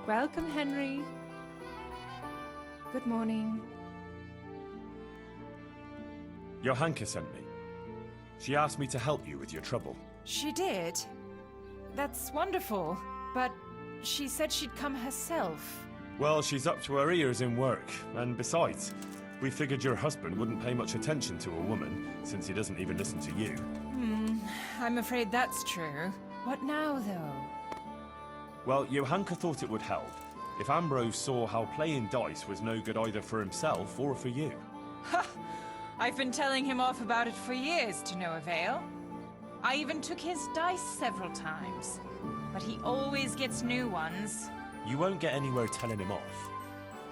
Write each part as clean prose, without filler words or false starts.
Welcome, Henry. Good morning. Johanka sent me. She asked me to help you with your trouble. She did? That's wonderful, but she said she'd come herself. Well, she's up to her ears in work, and besides, we figured your husband wouldn't pay much attention to a woman, since he doesn't even listen to you. I'm afraid that's true. What now, though? Well, Johanka thought it would help if Ambrose saw how playing dice was no good either for himself or for you. Ha! I've been telling him off about it for years to no avail. I even took his dice several times, but he always gets new ones. You won't get anywhere telling him off.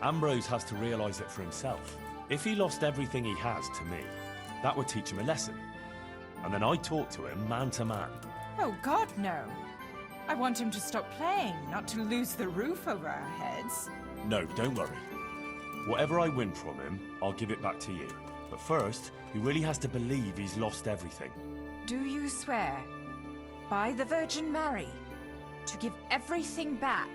Ambrose has to realize it for himself. If he lost everything he has to me, that would teach him a lesson. And then I'd talk to him man to man. Oh, God, no. I want him to stop playing, not to lose the roof over our heads. No, don't worry. Whatever I win from him, I'll give it back to you. But first, he really has to believe he's lost everything. Do you swear, by the Virgin Mary, to give everything back?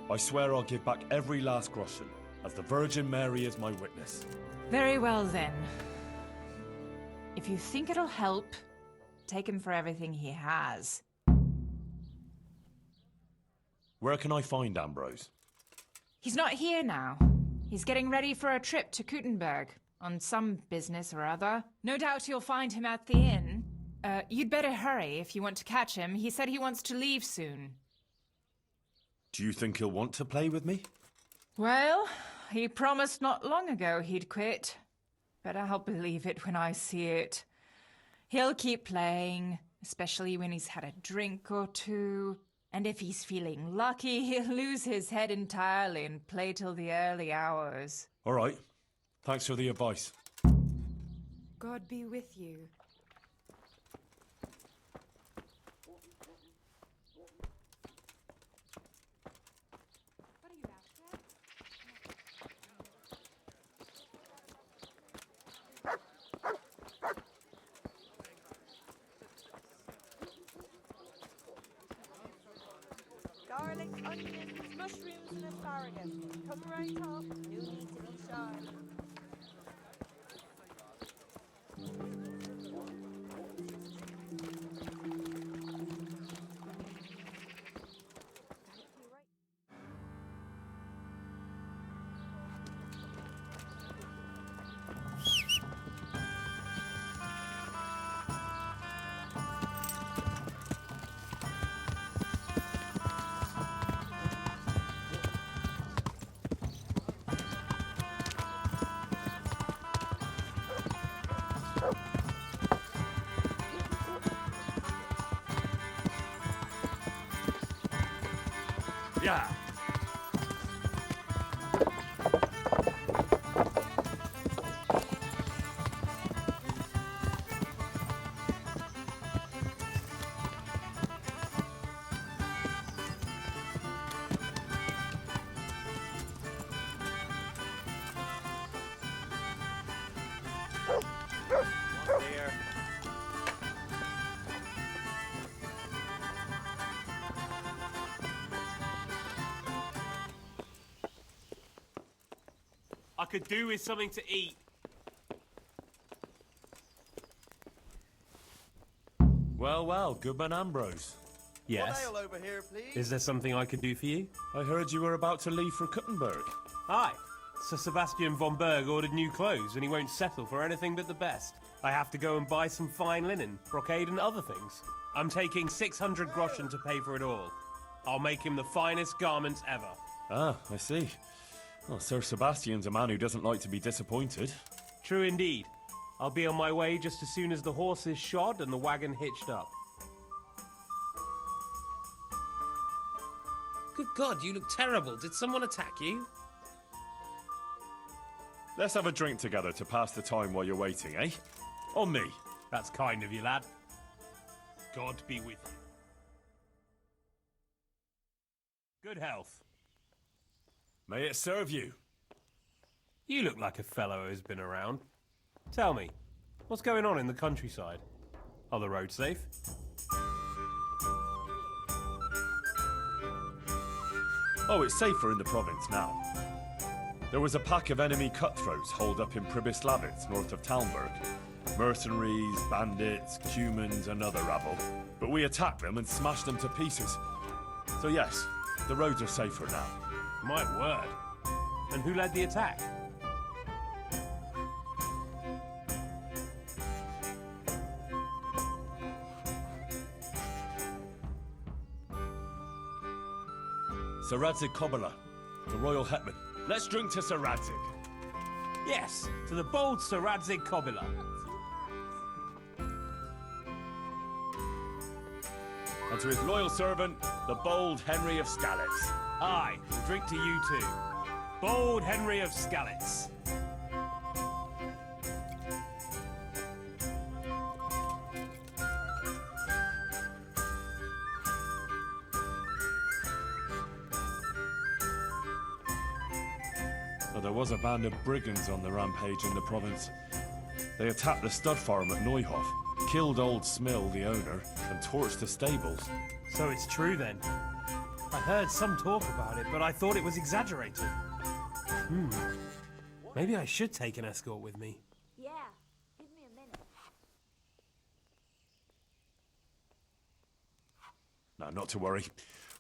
I swear I'll give back every last groschen, as the Virgin Mary is my witness. Very well, then. If you think it'll help, take him for everything he has. Where can I find Ambrose? He's not here now. He's getting ready for a trip to Kuttenberg, on some business or other. No doubt you'll find him at the inn. You'd better hurry if you want to catch him. He said he wants to leave soon. Do you think he'll want to play with me? Well, he promised not long ago he'd quit. But I'll believe it when I see it. He'll keep playing, especially when he's had a drink or two. And if he's feeling lucky, he'll lose his head entirely and play till the early hours. All right. Thanks for the advice. God be with you. Garlic, onions, mushrooms and asparagus. Come right up, no need to be shy. Yeah. I could do with something to eat. Well, well, Goodman Ambrose. Yes. One ale over here, please. Is there something I could do for you? I heard you were about to leave for Kuttenberg. Aye. Sir Sebastian von Berg ordered new clothes and he won't settle for anything but the best. I have to go and buy some fine linen, brocade and other things. I'm taking 600 groschen to pay for it all. I'll make him the finest garments ever. Ah, I see. Well, Sir Sebastian's a man who doesn't like to be disappointed. True indeed. I'll be on my way just as soon as the horse is shod and the wagon hitched up. Good God, you look terrible. Did someone attack you? Let's have a drink together to pass the time while you're waiting, eh? On me. That's kind of you, lad. God be with you. Good health. May it serve you. You look like a fellow who's been around. Tell me, what's going on in the countryside? Are the roads safe? Oh, it's safer in the province now. There was a pack of enemy cutthroats holed up in Pribyslavitz, north of Talmberg. Mercenaries, bandits, Cumans, and other rabble. But we attacked them and smashed them to pieces. So yes, the roads are safer now. My word. And who led the attack? Sir Radzig Kobyla, the royal hetman. Let's drink to Sir Radzig. Yes, to the bold Sir Radzig Kobyla. And to his loyal servant, the bold Henry of Skalitz. Aye, we'll drink to you too. Bold Henry of Skalitz. Well, there was a band of brigands on the rampage in the province. They attacked the stud farm at Neuhof, killed old Smill, the owner, and torched the stables. So it's true then. I heard some talk about it, but I thought it was exaggerated. Maybe I should take an escort with me. Yeah, give me a minute. No, not to worry.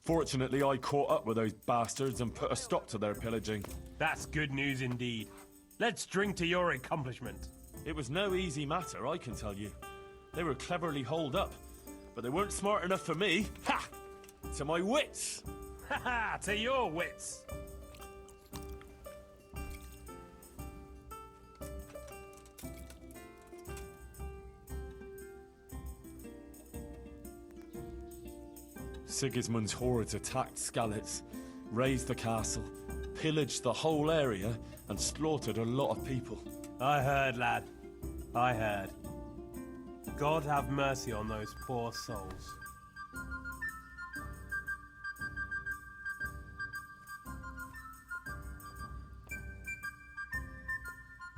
Fortunately, I caught up with those bastards and put a stop to their pillaging. That's good news indeed. Let's drink to your accomplishment. It was no easy matter, I can tell you. They were cleverly holed up, but they weren't smart enough for me. Ha! To my wits! Ha ha! To your wits! Sigismund's hordes attacked Skalitz, razed the castle, pillaged the whole area, and slaughtered a lot of people. I heard, lad. I heard. God have mercy on those poor souls.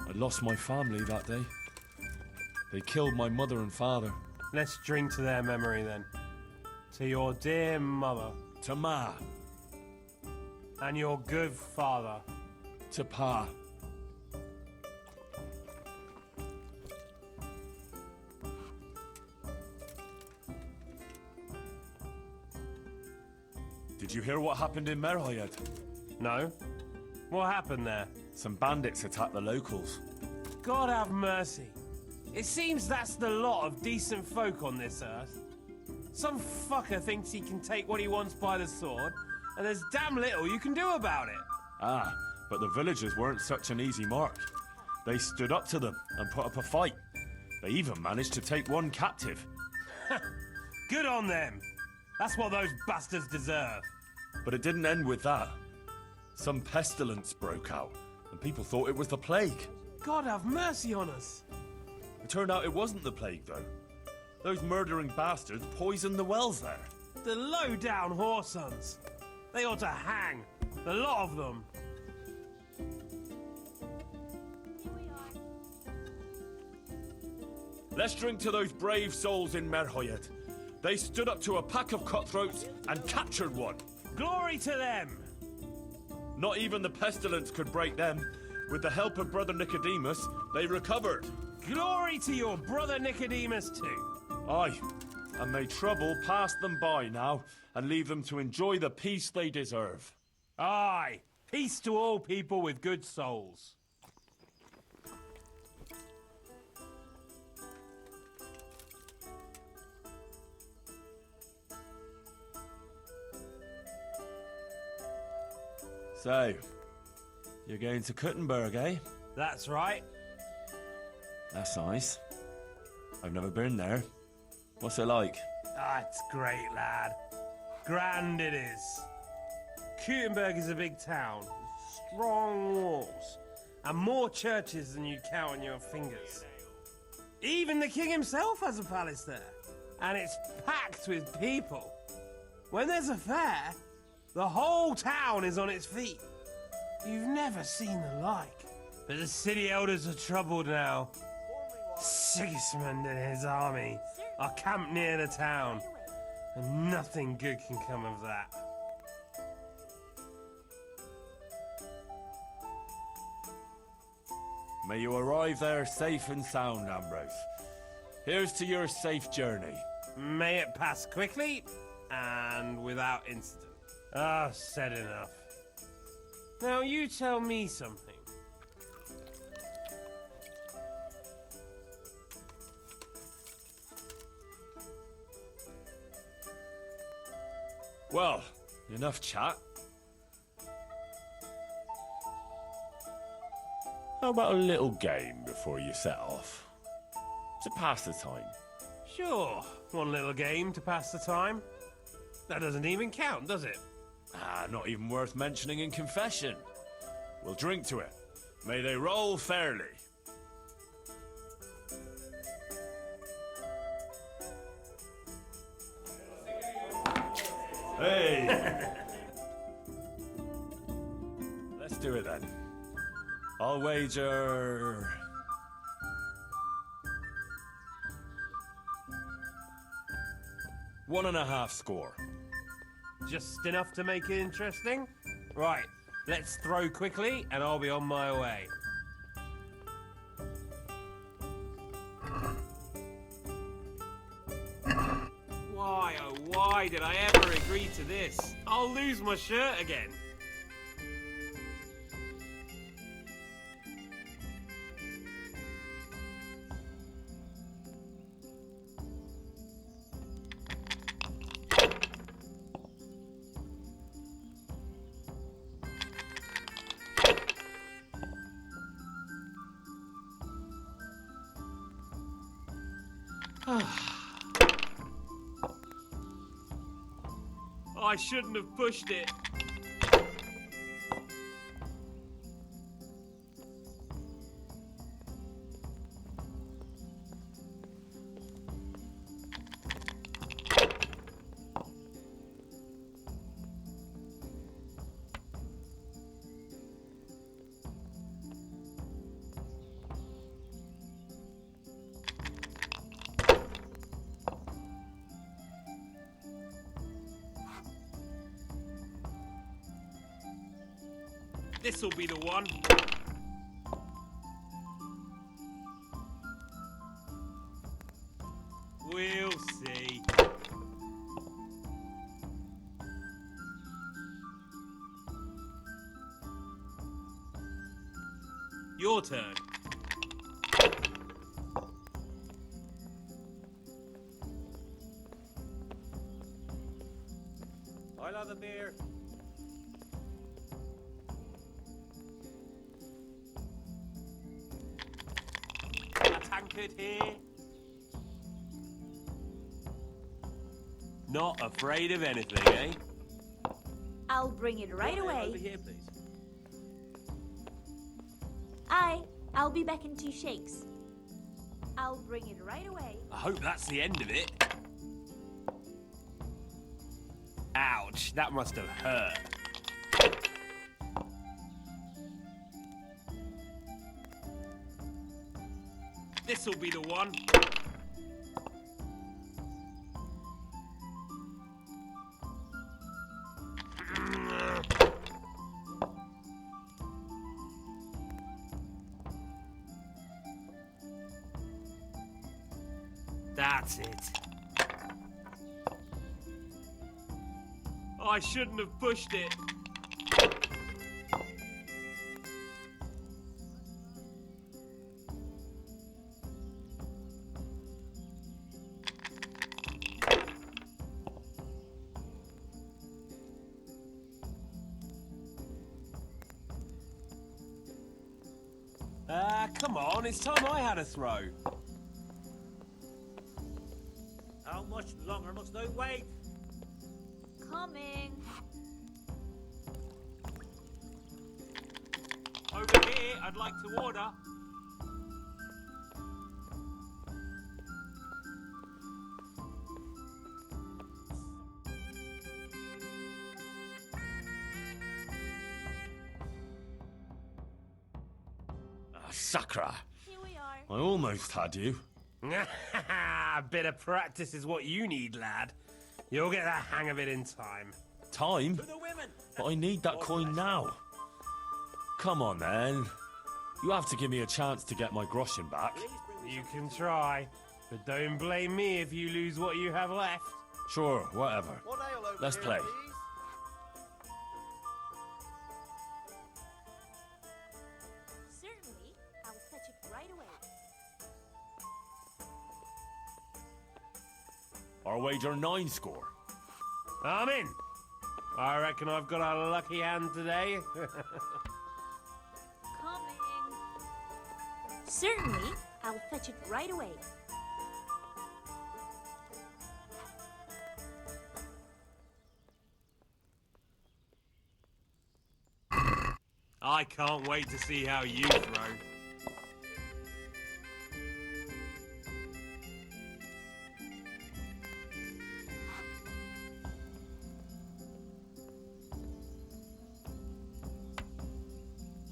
I lost my family that day. They killed my mother and father. Let's drink to their memory then. To your dear mother. To Ma. And your good father. To Pa. Did you hear what happened in Merhoyed? No? What happened there? Some bandits attacked the locals. God have mercy. It seems that's the lot of decent folk on this earth. Some fucker thinks he can take what he wants by the sword, and there's damn little you can do about it. Ah, but the villagers weren't such an easy mark. They stood up to them and put up a fight. They even managed to take one captive. Good on them. That's what those bastards deserve. But it didn't end with that. Some pestilence broke out, and people thought it was the plague. God have mercy on us. It turned out it wasn't the plague, though. Those murdering bastards poisoned the wells there. The low-down whoresons. They ought to hang. The lot of them. Let's drink to those brave souls in Merhoyed. They stood up to a pack of cutthroats and captured one. Glory to them! Not even the pestilence could break them. With the help of Brother Nicodemus, they recovered. Glory to your brother Nicodemus too. Aye, and may trouble pass them by now and leave them to enjoy the peace they deserve. Aye, peace to all people with good souls. So, you're going to Kuttenberg, eh? That's right. That's nice. I've never been there. What's it like? Ah, it's great, lad. Grand it is. Kuttenberg is a big town, with strong walls, and more churches than you'd count on your fingers. Even the king himself has a palace there, and it's packed with people. When there's a fair, the whole town is on its feet. You've never seen the like. But the city elders are troubled now. Sigismund and his army are camped near the town, and nothing good can come of that. May you arrive there safe and sound, Ambrose. Here's to your safe journey. May it pass quickly and without incident. Ah, said enough. Now you tell me something. Well, enough chat. How about a little game before you set off? To pass the time. Sure, one little game to pass the time. That doesn't even count, does it? Ah, not even worth mentioning in confession. We'll drink to it. May they roll fairly. Hey! Let's do it then. I'll wager... One and a half score. Just enough to make it interesting? Right, let's throw quickly and I'll be on my way. Why, oh why did I ever agree to this? I'll lose my shirt again. I shouldn't have pushed it. This'll be the one. We'll see. Your turn. I'll have a beer. Tankard here. Not afraid of anything, eh? I'll bring it right Over away. here, please. I'll be back in 2 shakes. I'll bring it right away. I hope that's the end of it. Ouch, that must have hurt. This'll be the one. That's it. I shouldn't have pushed it. Come on, it's time I had a throw. How much longer must I wait? Coming. Over here, I'd like to order. Sacra! Here we are. I almost had you. A bit of practice is what you need, lad. You'll get the hang of it in time. Time? To the women! But I need that coin now. Come on, then. You have to give me a chance to get my groschen back. Please bring me You can try, but don't blame me if you lose what you have left. Sure, whatever. What ale over Let's here, play. please? Certainly, I'll fetch it right away. Our wager 9 score. I'm in. I reckon I've got a lucky hand today. Coming. Certainly, I'll fetch it right away. I can't wait to see how you throw.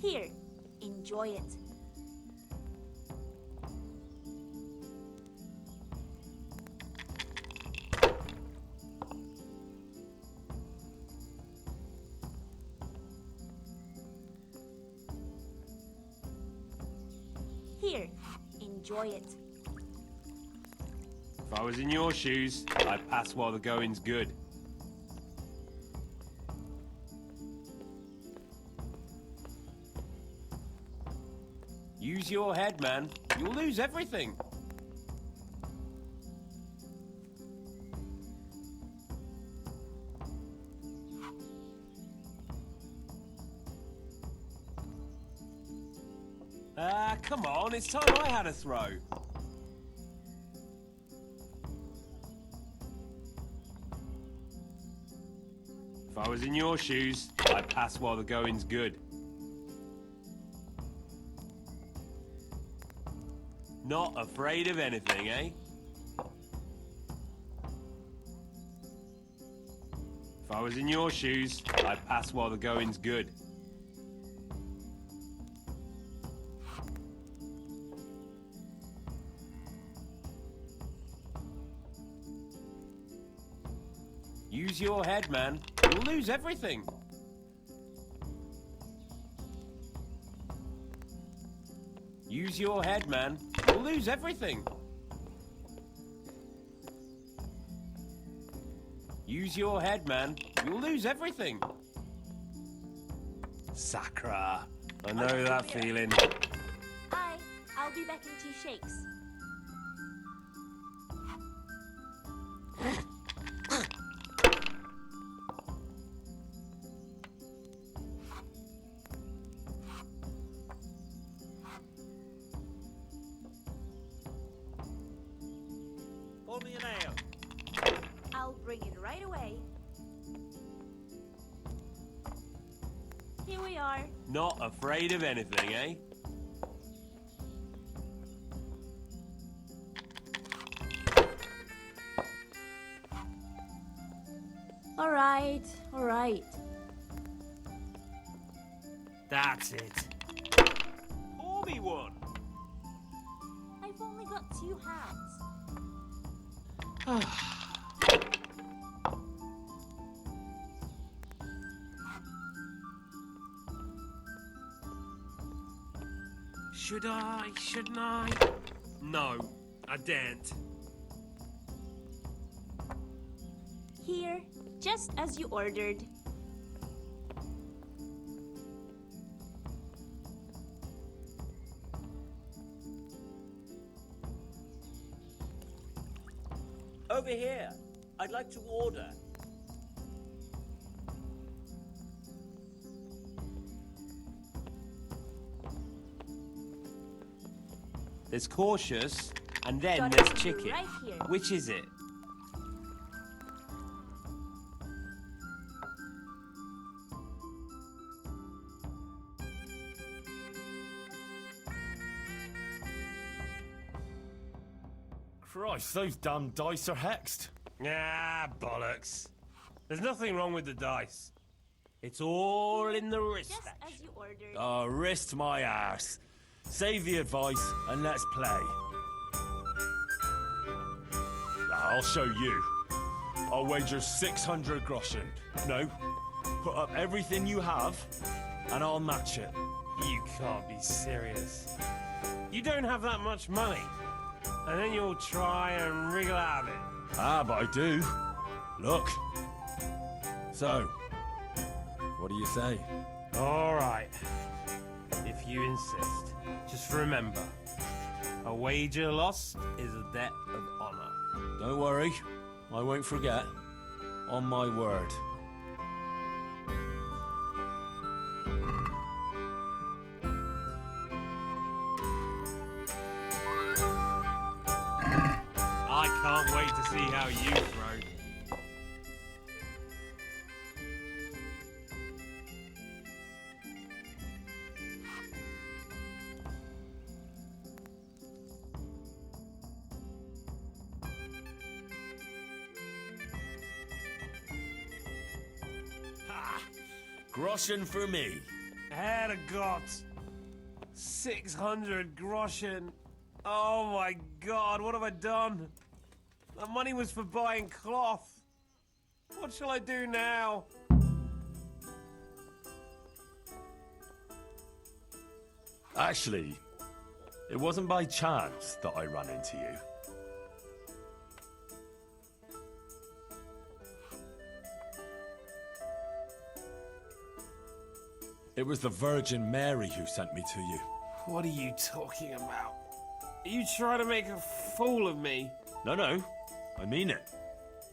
Here, enjoy it. Here, enjoy it. If I was in your shoes, I'd pass while the going's good. Use your head, man. You'll lose everything. Come on, it's time I had a throw. If I was in your shoes, I'd pass while the going's good. Not afraid of anything, eh? If I was in your shoes, I'd pass while the going's good. Use your head, man. You'll lose everything. Use your head, man. You'll lose everything. Use your head, man. You'll lose everything. Sacra. I know that feeling. I'll be back in 2 shakes. Pour me an ale. I'll bring it right away. Here we are. Not afraid of anything, eh? All right, all right. That's it. Pour me one. I've only got 2 hands. Should I? Shouldn't I? No, I daren't. Here, just as you ordered. Over here. I'd like to order. There's cautious, and then Got there's it chicken. right here. Which is it? Christ, those damn dice are hexed. Ah, bollocks. There's nothing wrong with the dice. It's all in the wrist Just action. as you ordered. Oh, wrist my arse. Save the advice and let's play. I'll show you. I'll wager 600 groschen. No, put up everything you have and I'll match it. You can't be serious. You don't have that much money. And then you'll try and wriggle out of it. Ah, but I do. Look. So, what do you say? All right. If you insist. Just remember, a wager lost is a debt of honor. Don't worry. I won't forget. On my word. I can't wait to see how you throw. Ha! Groschen for me. Herr Gott! 600 groschen. Oh my god, what have I done? The money was for buying cloth. What shall I do now? Actually, it wasn't by chance that I ran into you. It was the Virgin Mary who sent me to you. What are you talking about? Are you trying to make a fool of me? No, I mean it.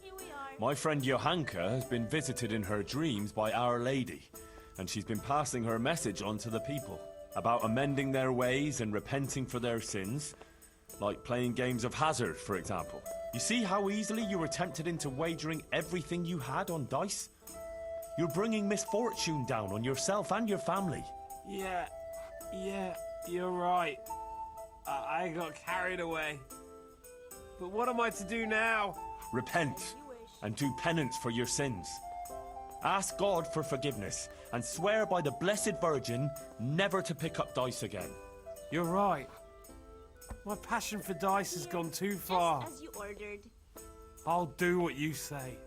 Here we are. My friend Johanka has been visited in her dreams by Our Lady, and she's been passing her message on to the people about amending their ways and repenting for their sins, like playing games of hazard, for example. You see how easily you were tempted into wagering everything you had on dice? You're bringing misfortune down on yourself and your family. Yeah, you're right. I got carried away. But what am I to do now? Repent and do penance for your sins. Ask God for forgiveness and swear by the Blessed Virgin never to pick up dice again. You're right. My passion for dice has gone too far. Just as you ordered. I'll do what you say.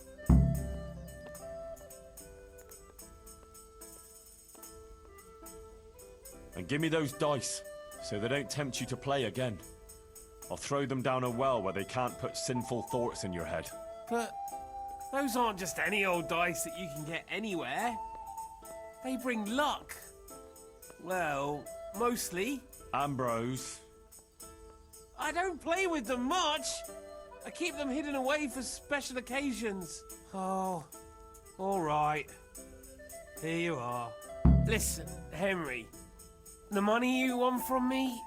And give me those dice, so they don't tempt you to play again. I'll throw them down a well where they can't put sinful thoughts in your head. But those aren't just any old dice that you can get anywhere. They bring luck. Well, mostly. Ambrose. I don't play with them much. I keep them hidden away for special occasions. Oh, all right. Here you are. Listen, Henry. The money you won from me,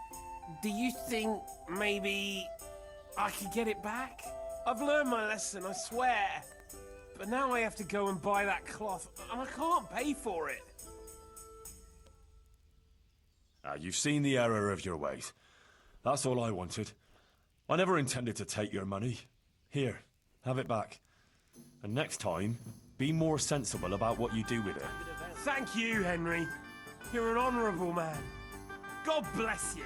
do you think maybe I could get it back? I've learned my lesson, I swear. But now I have to go and buy that cloth, and I can't pay for it. You've seen the error of your ways. That's all I wanted. I never intended to take your money. Here, have it back. And next time, be more sensible about what you do with it. Thank you, Henry. You're an honourable man. God bless you.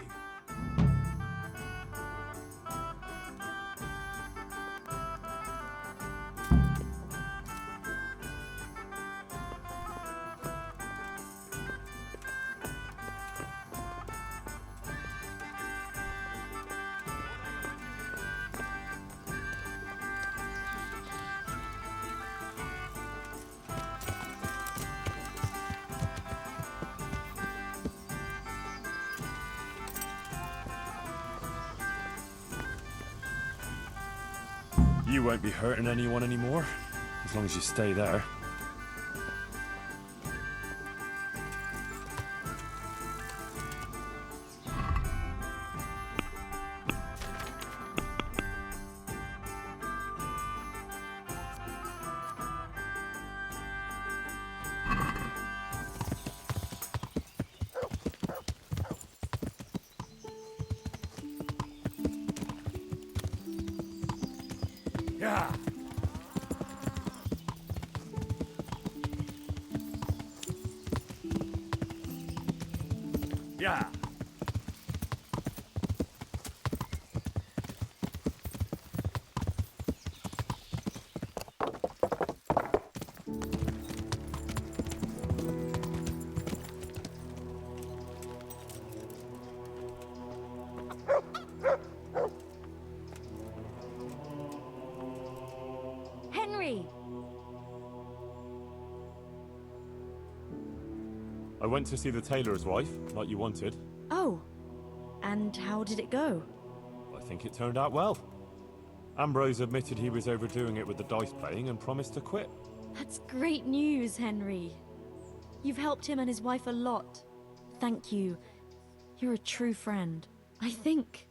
You won't be hurting anyone anymore, as long as you stay there. Yeah. Yeah. went to see the tailor's wife, like you wanted. Oh, and how did it go? I think it turned out well. Ambrose admitted he was overdoing it with the dice playing and promised to quit. That's great news, Henry. You've helped him and his wife a lot. Thank you. You're a true friend. I think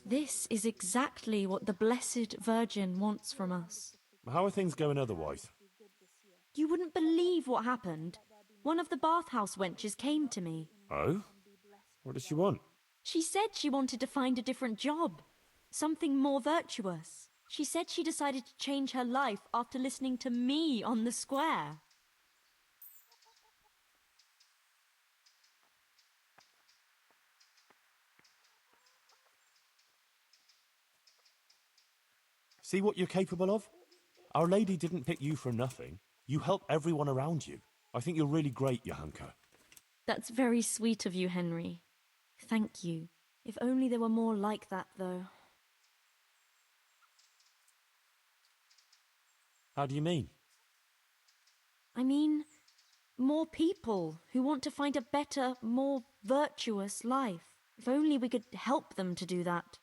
this is exactly what the Blessed Virgin wants from us. How are things going otherwise? You wouldn't believe what happened. One of the bathhouse wenches came to me. Oh? What does she want? She said she wanted to find a different job. Something more virtuous. She said she decided to change her life after listening to me on the square. See what you're capable of? Our Lady didn't pick you for nothing. You help everyone around you. I think you're really great, Johanka. That's very sweet of you, Henry. Thank you. If only there were more like that, though. How do you mean? I mean, more people who want to find a better, more virtuous life. If only we could help them to do that.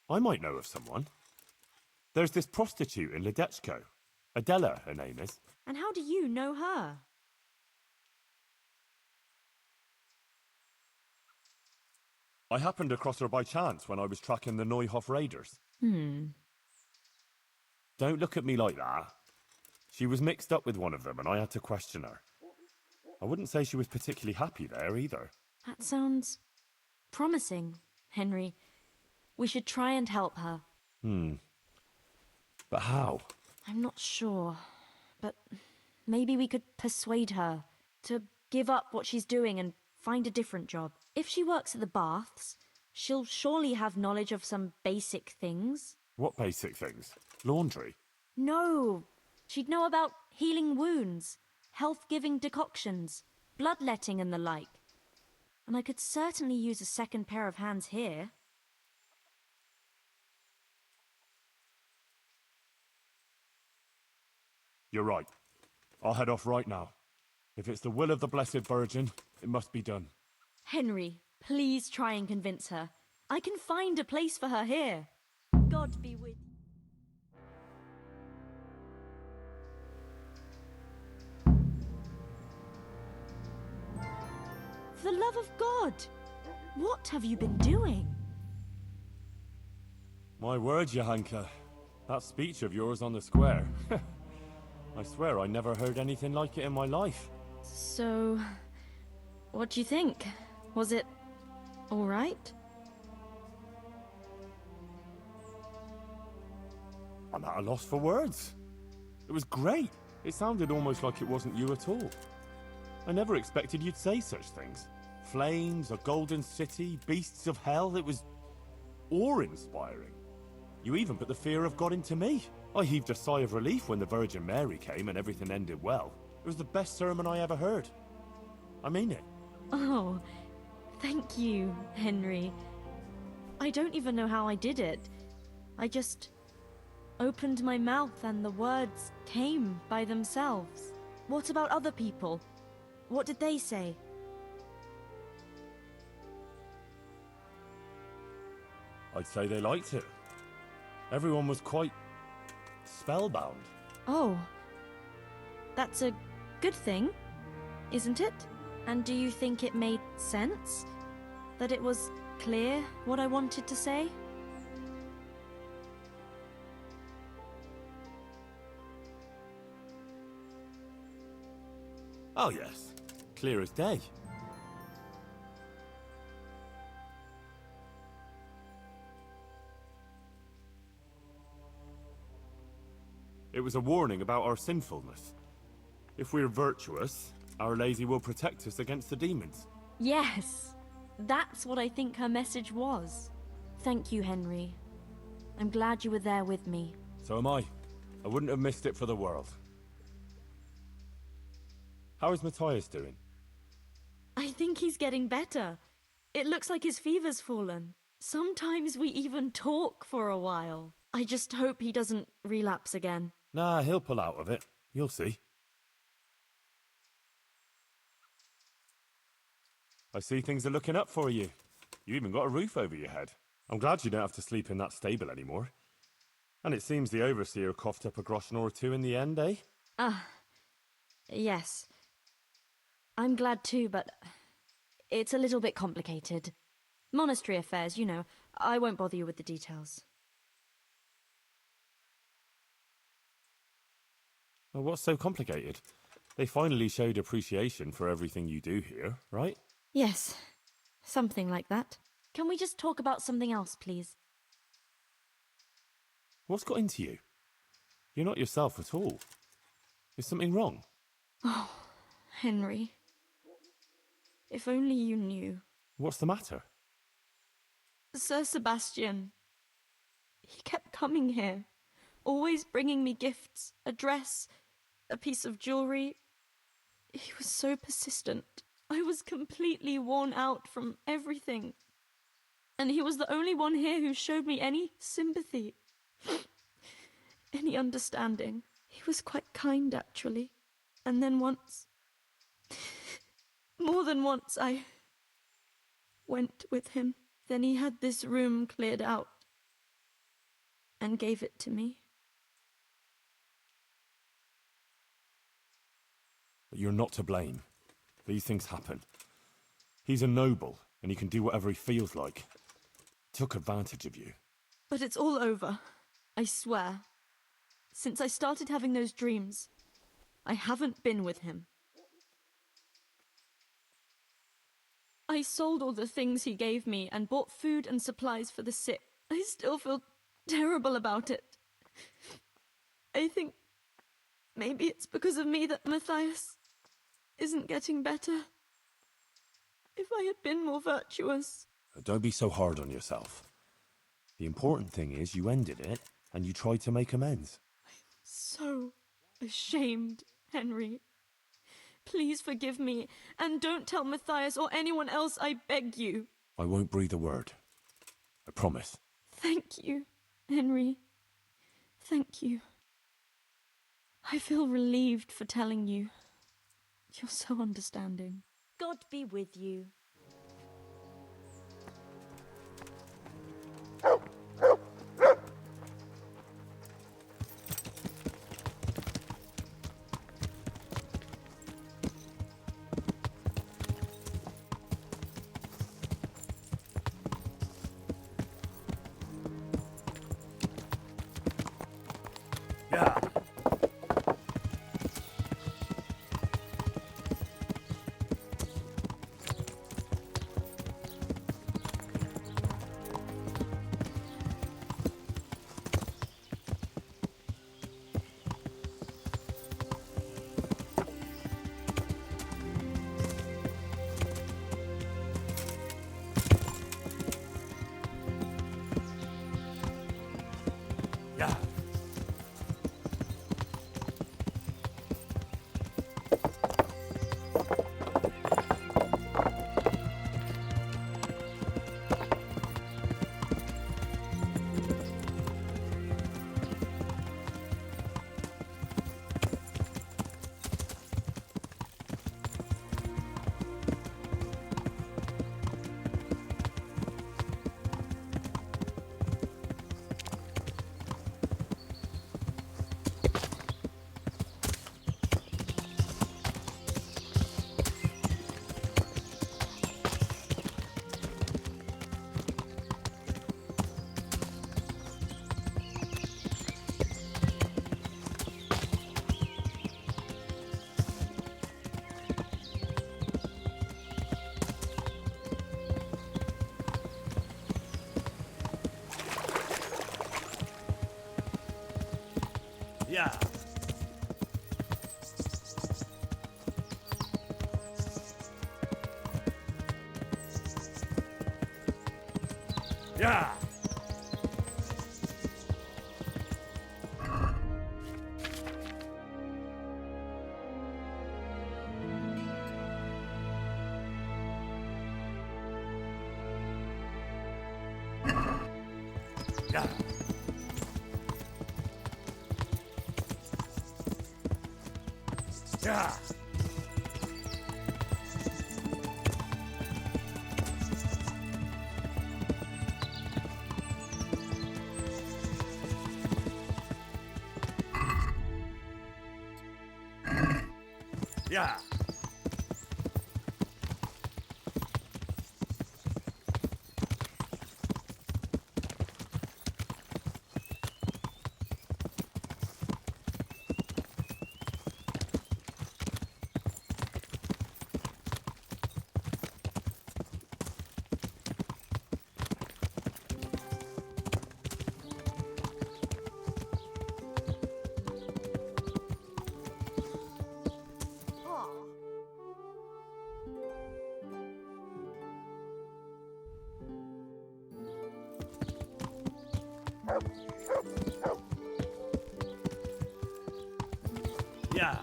I might know of someone. There's this prostitute in Ledetchko. Adela, her name is. And how do you know her? I happened across her by chance when I was tracking the Neuhof raiders. Don't look at me like that. She was mixed up with one of them and I had to question her. I wouldn't say she was particularly happy there either. That sounds promising, Henry. We should try and help her. But how? I'm not sure, but maybe we could persuade her to give up what she's doing and find a different job. If she works at the baths, she'll surely have knowledge of some basic things. What basic things? Laundry? No, she'd know about healing wounds, health-giving decoctions, bloodletting and the like. And I could certainly use a second pair of hands here. You're right. I'll head off right now. If it's the will of the Blessed Virgin, it must be done. Henry, please try and convince her. I can find a place for her here. God be with you. For the love of God, what have you been doing? My word, Johanka. That speech of yours on the square. I swear I never heard anything like it in my life. So, what do you think? Was it all right? I'm at a loss for words. It was great. It sounded almost like it wasn't you at all. I never expected you'd say such things. Flames, a golden city, beasts of hell. It was awe-inspiring. You even put the fear of God into me. I heaved a sigh of relief when the Virgin Mary came and everything ended well. It was the best sermon I ever heard. I mean it. Oh, thank you, Henry. I don't even know how I did it. I just opened my mouth and the words came by themselves. What about other people? What did they say? I'd say they liked it. Everyone was quite spellbound. Oh, that's a good thing, isn't it? And do you think it made sense? That it was clear what I wanted to say? Oh yes, clear as day. It was a warning about our sinfulness. If we're virtuous, Our Lady will protect us against the demons. Yes, that's what I think her message was. Thank you, Henry. I'm glad you were there with me. So am I. I wouldn't have missed it for the world. How is Matthias doing? I think he's getting better. It looks like his fever's fallen. Sometimes we even talk for a while. I just hope he doesn't relapse again. Nah, he'll pull out of it. You'll see. I see things are looking up for you. You even got a roof over your head. I'm glad you don't have to sleep in that stable anymore. And it seems the overseer coughed up a groschen or two in the end, eh? Yes. I'm glad too, but it's a little bit complicated. Monastery affairs, you know. I won't bother you with the details. Well, what's so complicated? They finally showed appreciation for everything you do here, right? Yes, something like that. Can we just talk about something else, please? What's got into you? You're not yourself at all. Is something wrong? Oh, Henry. If only you knew. What's the matter? Sir Sebastian. He kept coming here, always bringing me gifts, a dress, a piece of jewelry. He was so persistent. I was completely worn out from everything. And he was the only one here who showed me any sympathy, any understanding. He was quite kind, actually. And then once, more than once, I went with him. Then he had this room cleared out and gave it to me. But you're not to blame. These things happen. He's a noble, and he can do whatever he feels like. Took advantage of you. But it's all over, I swear. Since I started having those dreams, I haven't been with him. I sold all the things he gave me and bought food and supplies for the sick. I still feel terrible about it. I think maybe it's because of me that Matthias isn't getting better. If I had been more virtuous... Don't be so hard on yourself. The important thing is you ended it, and you tried to make amends. I'm so ashamed, Henry. Please forgive me, and don't tell Matthias or anyone else, I beg you. I won't breathe a word. I promise. Thank you, Henry. Thank you. I feel relieved for telling you. You're so understanding. God be with you. Yeah. Yeah. Yeah. Yeah. Yeah. Yeah. Yeah. Yeah.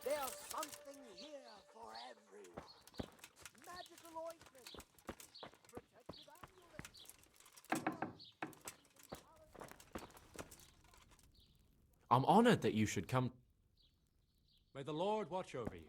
There's something here for everyone. Magical ointment. Protective amulet. I'm honored that you should come. May the Lord watch over you.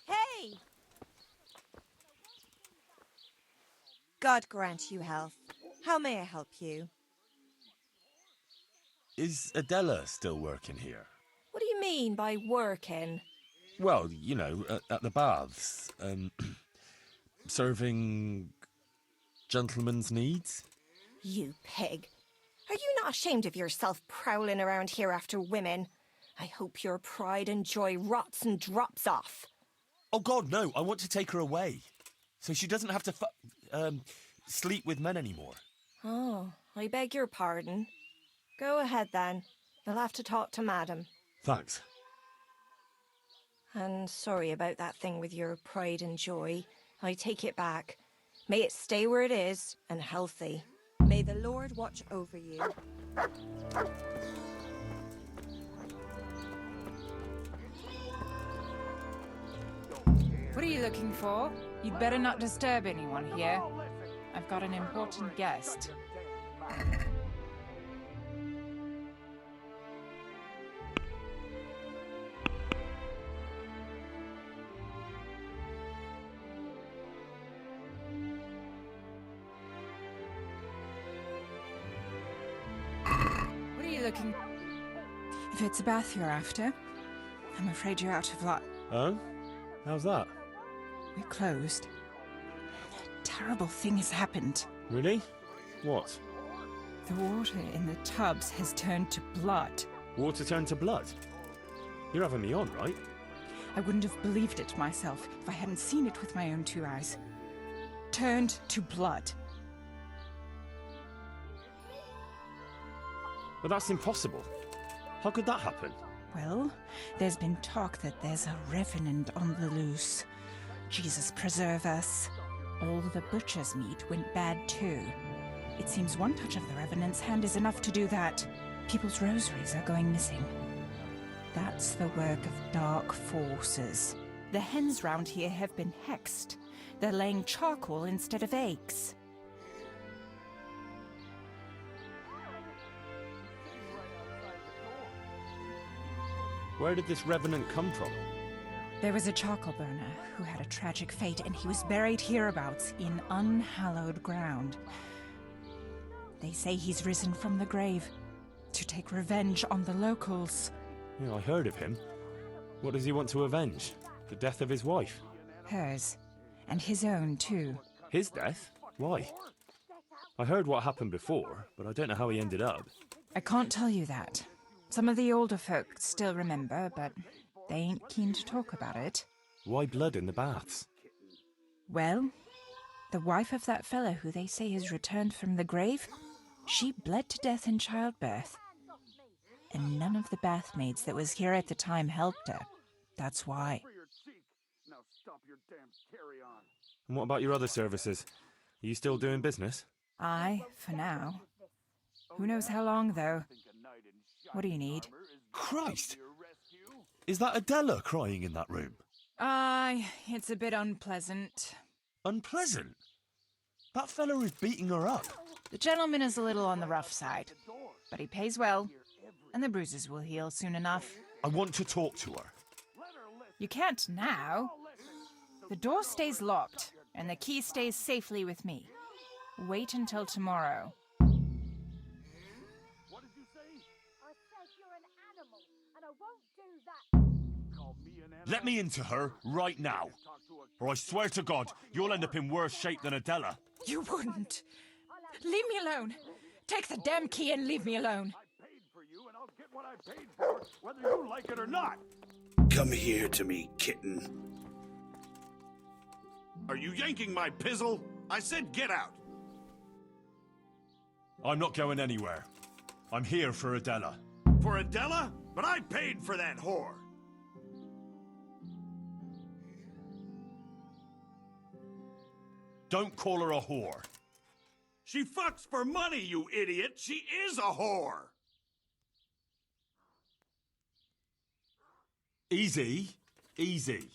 Hey! God grant you health. How may I help you? Is Adela still working here? What do you mean by working? Well, you know, at the baths. Serving gentlemen's needs? You pig. Are you not ashamed of yourself prowling around here after women? I hope your pride and joy rots and drops off. Oh, God, no. I want to take her away. So she doesn't have to sleep with men anymore. Oh, I beg your pardon. Go ahead, then. You'll have to talk to Madam. Thanks. And sorry about that thing with your pride and joy. I take it back. May it stay where it is and healthy. May the Lord watch over you. What are you looking for? You'd better not disturb anyone here. I've got an important guest. What are you looking... If it's a bath you're after, I'm afraid you're out of luck. Oh? How's that? We're closed. A terrible thing has happened. Really? What? The water in the tubs has turned to blood. Water turned to blood? You're having me on, right? I wouldn't have believed it myself if I hadn't seen it with my own two eyes. Turned to blood. But that's impossible. How could that happen? Well, there's been talk that there's a revenant on the loose. Jesus preserve us. All the butcher's meat went bad too. It seems one touch of the revenant's hand is enough to do that. People's rosaries are going missing. That's the work of dark forces. The hens round here have been hexed. They're laying charcoal instead of eggs. Where did this revenant come from? There was a charcoal burner who had a tragic fate, and he was buried hereabouts in unhallowed ground. They say he's risen from the grave to take revenge on the locals. Yeah, I heard of him. What does he want to avenge? The death of his wife? Hers. And his own, too. His death? Why? I heard what happened before, but I don't know how he ended up. I can't tell you that. Some of the older folk still remember, but they ain't keen to talk about it. Why blood in the baths? Well, The wife of that fellow who they say has returned from the grave, she bled to death in childbirth. And none of the bathmaids that was here at the time helped her. That's why. And what about your other services? Are you still doing business? Aye, for now. Who knows how long, though? What do you need? Christ! Is that Adela crying in that room? Aye, it's a bit unpleasant. Unpleasant? That fella is beating her up. The gentleman is a little on the rough side, but he pays well, and the bruises will heal soon enough. I want to talk to her. You can't now. The door stays locked, and the key stays safely with me. Wait until tomorrow. I said you're an animal, and I won't do that. Let me into her right now, or I swear to God, you'll end up in worse shape than Adela. You wouldn't. Leave me alone. Take the damn key and leave me alone. I paid for you, and I'll get what I paid for, whether you like it or not. Come here to me, kitten. Are you yanking my pizzle? I said get out. I'm not going anywhere. I'm here for Adela. For Adela? But I paid for that whore. Don't call her a whore. She fucks for money, you idiot. She is a whore. Easy. Easy.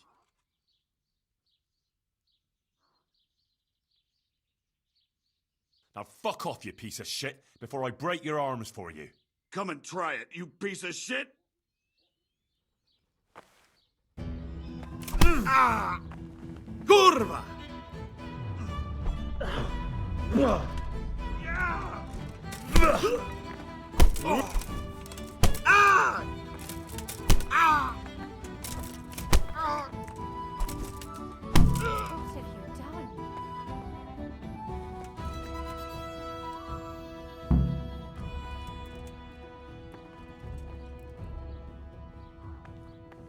Now fuck off, you piece of shit, before I break your arms for you. Come and try it, you piece of shit. Ah! Kurva! Ah! Ah! What have you done?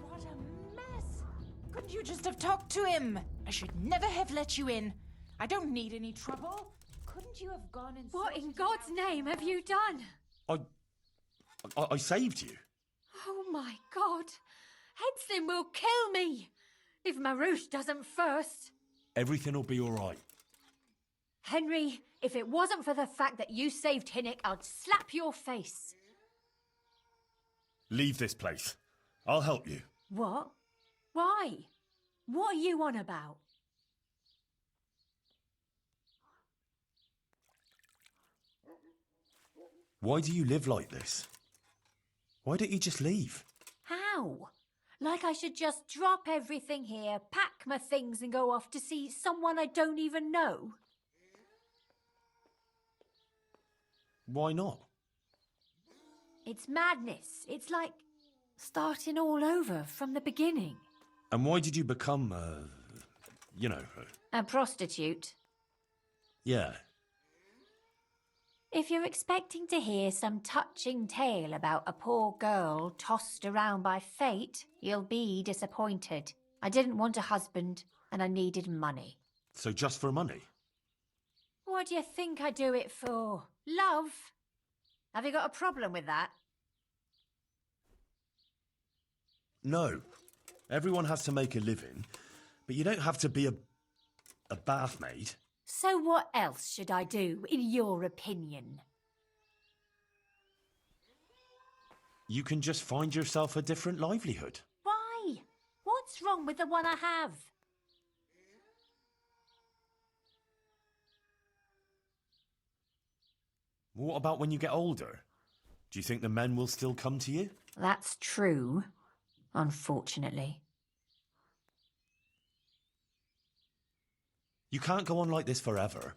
What a mess! Couldn't you just have talked to him? I should never have let you in. I don't need any trouble. Couldn't you have gone and... What in God's name have you done? I saved you. Oh my God! Headslin will kill me! If Marouche doesn't first. Everything will be all right. Henry, if it wasn't for the fact that you saved Hinnick, I'd slap your face. Leave this place. I'll help you. What? Why? What are you on about? Why do you live like this? Why don't you just leave? How? Like I should just drop everything here, pack my things and go off to see someone I don't even know? Why not? It's madness. It's like starting all over from the beginning. And why did you become, A prostitute. Yeah. If you're expecting to hear some touching tale about a poor girl tossed around by fate, you'll be disappointed. I didn't want a husband, and I needed money. So just for money? What do you think I do it for? Love? Have you got a problem with that? No. Everyone has to make a living, but you don't have to be a bathmaid. So what else should I do, in your opinion? You can just find yourself a different livelihood. Why? What's wrong with the one I have? What about when you get older? Do you think the men will still come to you? That's true, unfortunately. You can't go on like this forever.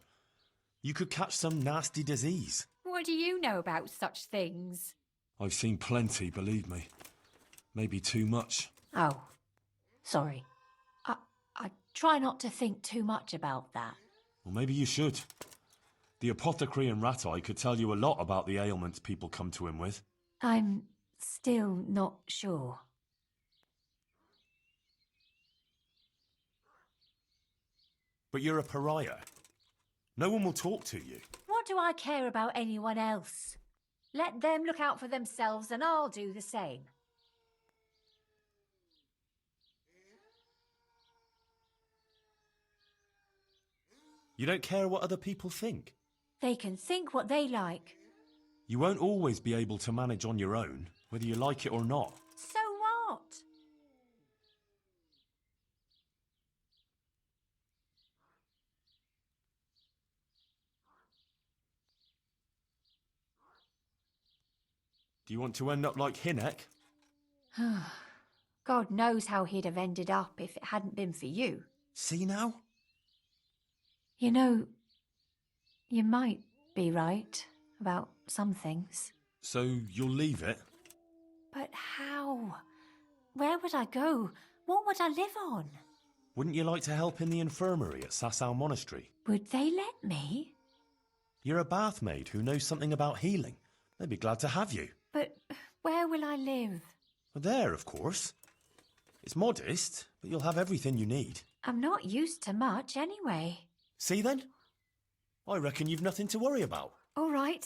You could catch some nasty disease. What do you know about such things? I've seen plenty, believe me. Maybe too much. Oh, sorry. I try not to think too much about that. Well, maybe you should. The apothecary in Rat-Eye could tell you a lot about the ailments people come to him with. I'm still not sure. But you're a pariah. No one will talk to you. What do I care about anyone else? Let them look out for themselves and I'll do the same. You don't care what other people think. They can think what they like. You won't always be able to manage on your own, whether you like it or not. So what? Do you want to end up like Hinek? God knows how he'd have ended up if it hadn't been for you. See now? You know, you might be right about some things. So you'll leave it? But how? Where would I go? What would I live on? Wouldn't you like to help in the infirmary at Sasau Monastery? Would they let me? You're a bath maid who knows something about healing. They'd be glad to have you. But where will I live? Well, there, of course. It's modest, but you'll have everything you need. I'm not used to much anyway. See then? I reckon you've nothing to worry about. All right.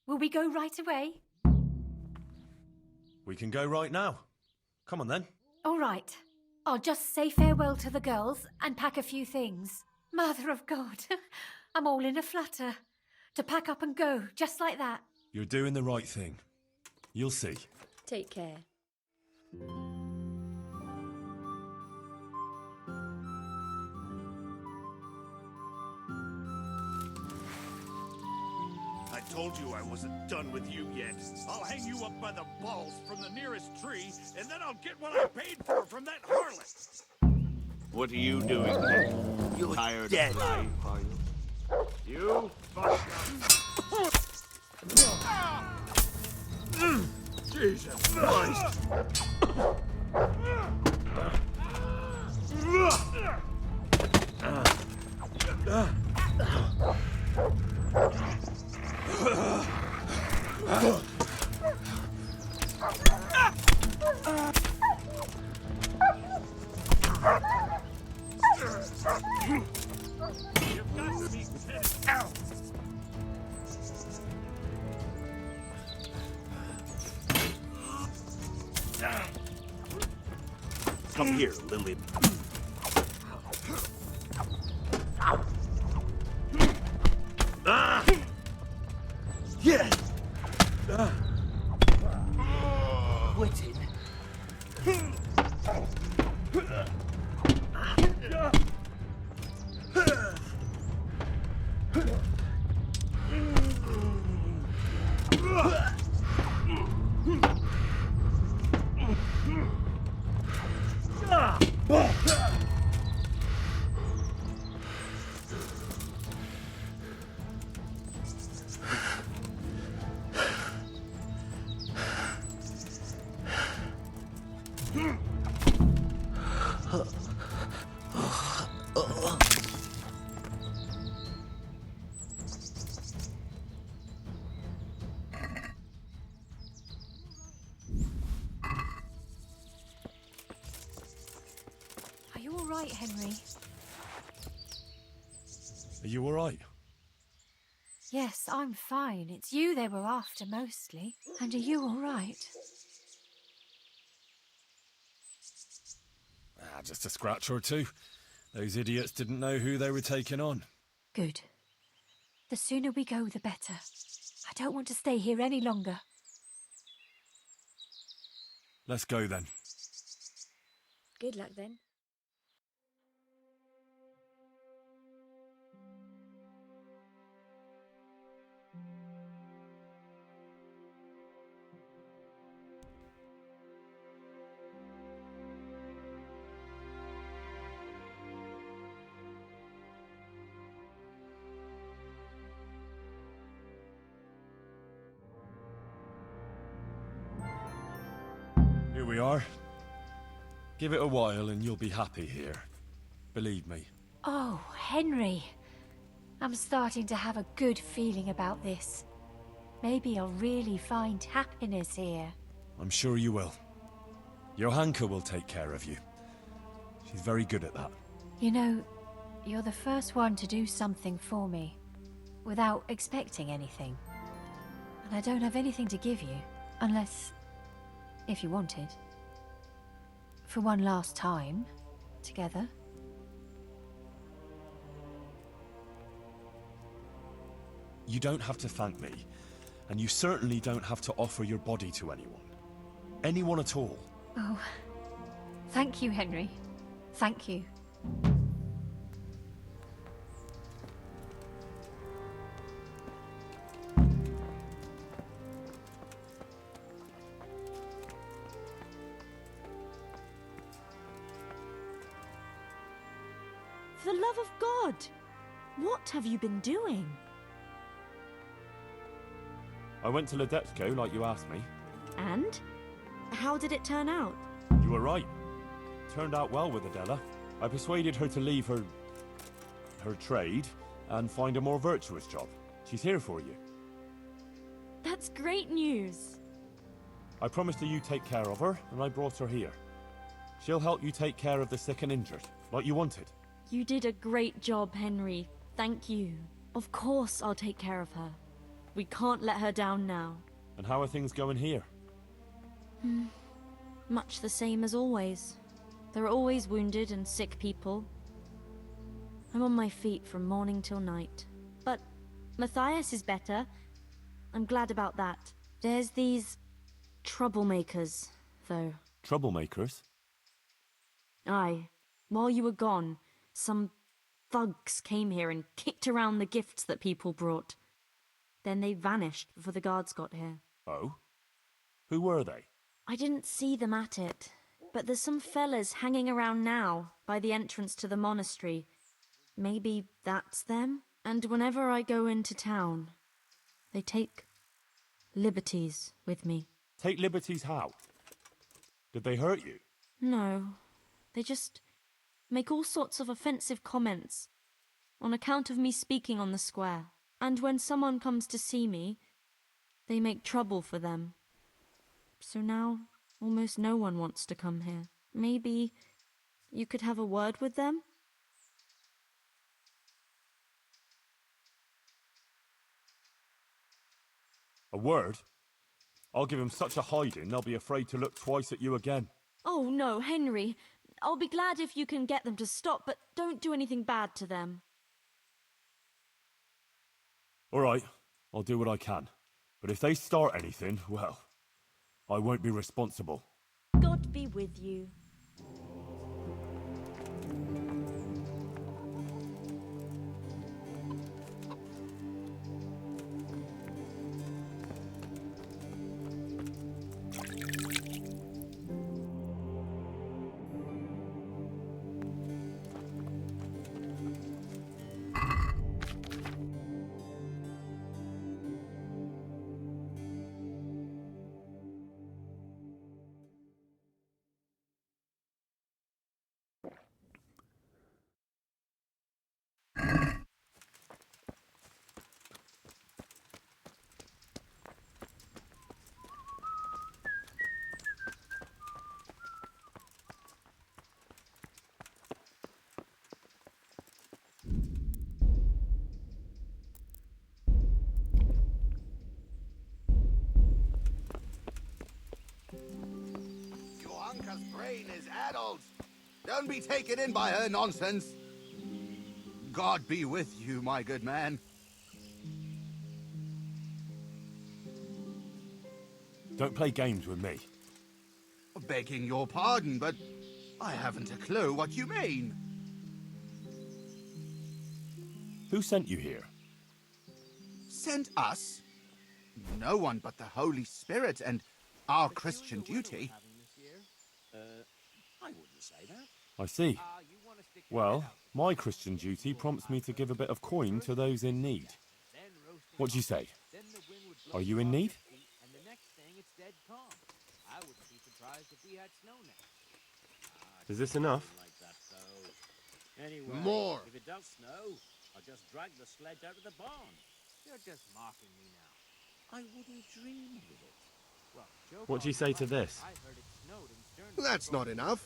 Will we go right away? We can go right now. Come on then. All right. I'll just say farewell to the girls and pack a few things. Mother of God, I'm all in a flutter. To pack up and go, just like that. You're doing the right thing. You'll see. Take care. I told you I wasn't done with you yet. I'll hang you up by the balls from the nearest tree, and then I'll get what I paid for from that harlot. What are you doing there? You tired of life, are you? You fuck. Jesus Christ! You've got to be kidding. Ow! Come here, Lily. Yeah. Quit it. Are you all right, Henry? Are you all right? Yes, I'm fine. It's you they were after mostly. And are you all right? Just a scratch or two. Those idiots didn't know who they were taking on. Good. The sooner we go, the better. I don't want to stay here any longer. Let's go then. Good luck then. Here we are. Give it a while and you'll be happy here. Believe me. Oh, Henry. I'm starting to have a good feeling about this. Maybe I'll really find happiness here. I'm sure you will. Johanka will take care of you. She's very good at that. You know, You're the first one to do something for me, without expecting anything. And I don't have anything to give you, unless... if you wanted. For one last time, together. You don't have to thank me, and you certainly don't have to offer your body to anyone. Anyone at all. Oh, thank you, Henry. Thank you. For the love of God! What have you been doing? I went to Ledetchko like you asked me. And? How did it turn out? You were right. Turned out well with Adela. I persuaded her to leave her trade and find a more virtuous job. She's here for you. That's great news. I promised her you'd take care of her, and I brought her here. She'll help you take care of the sick and injured, like you wanted. You did a great job, Henry. Thank you. Of course I'll take care of her. We can't let her down now. And how are things going here? Much the same as always. There are always wounded and sick people. I'm on my feet from morning till night. But Matthias is better. I'm glad about that. There's these troublemakers, though. Troublemakers? Aye. While you were gone, some thugs came here and kicked around the gifts that people brought. Then they vanished before the guards got here. Oh? Who were they? I didn't see them at it, but there's some fellas hanging around now, by the entrance to the monastery. Maybe that's them? And whenever I go into town, they take liberties with me. Take liberties how? Did they hurt you? No, they just make all sorts of offensive comments on account of me speaking on the square. And when someone comes to see me, they make trouble for them. So now, almost no one wants to come here. Maybe you could have a word with them? A word? I'll give them such a hiding, they'll be afraid to look twice at you again. Oh no, Henry. I'll be glad if you can get them to stop, but don't do anything bad to them. All right, I'll do what I can. But if they start anything, well, I won't be responsible. God be with you. Johanka's brain is addled. Don't be taken in by her nonsense. God be with you, my good man. Don't play games with me. Begging your pardon, but I haven't a clue what you mean. Who sent you here? Sent us? No one but the Holy Spirit and our Christian duty. I wouldn't say that. I see. Well, my Christian duty prompts me to give a bit of coin to those in need. What do you say? Are you in need? And the next thing, it's dead calm. I wouldn't be surprised if we had snow next. Is this enough? Like that, though. Anyway, More. If it does snow, I'll just drag the sledge out of the barn. You're just mocking me now. I wouldn't dream of it. Well, joke What do you on, say to but this? I heard it snowed in Stern. That's not enough.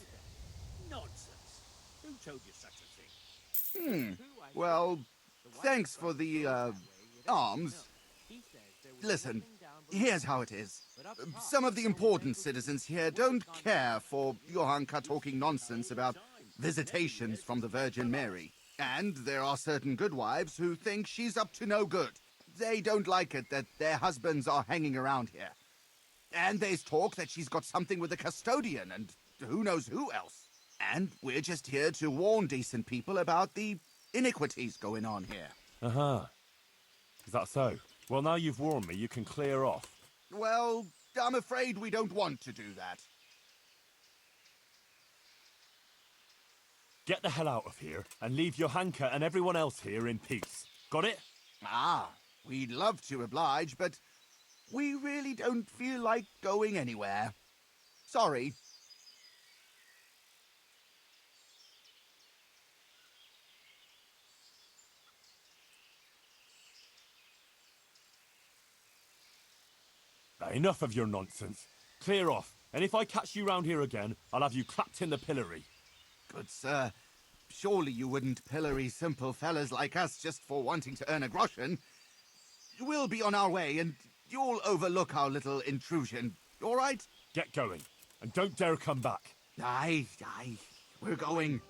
Nonsense. Who told you such a thing? Well, thanks for the, arms. Listen, here's how it is. Some of the important citizens here don't care for Johanka talking nonsense about visitations from the Virgin Mary. And there are certain good wives who think she's up to no good. They don't like it that their husbands are hanging around here. And there's talk that she's got something with the custodian and who knows who else. And we're just here to warn decent people about the iniquities going on here. Uh-huh. Is that so? Well, now you've warned me, you can clear off. Well, I'm afraid we don't want to do that. Get the hell out of here and leave Johanka and everyone else here in peace. Got it? Ah, we'd love to oblige, but we really don't feel like going anywhere. Sorry. Enough of your nonsense. Clear off, and if I catch you round here again, I'll have you clapped in the pillory. Good sir, surely you wouldn't pillory simple fellas like us just for wanting to earn a groschen. We'll be on our way, and you'll overlook our little intrusion, all right? Get going, and don't dare come back. Aye, we're going.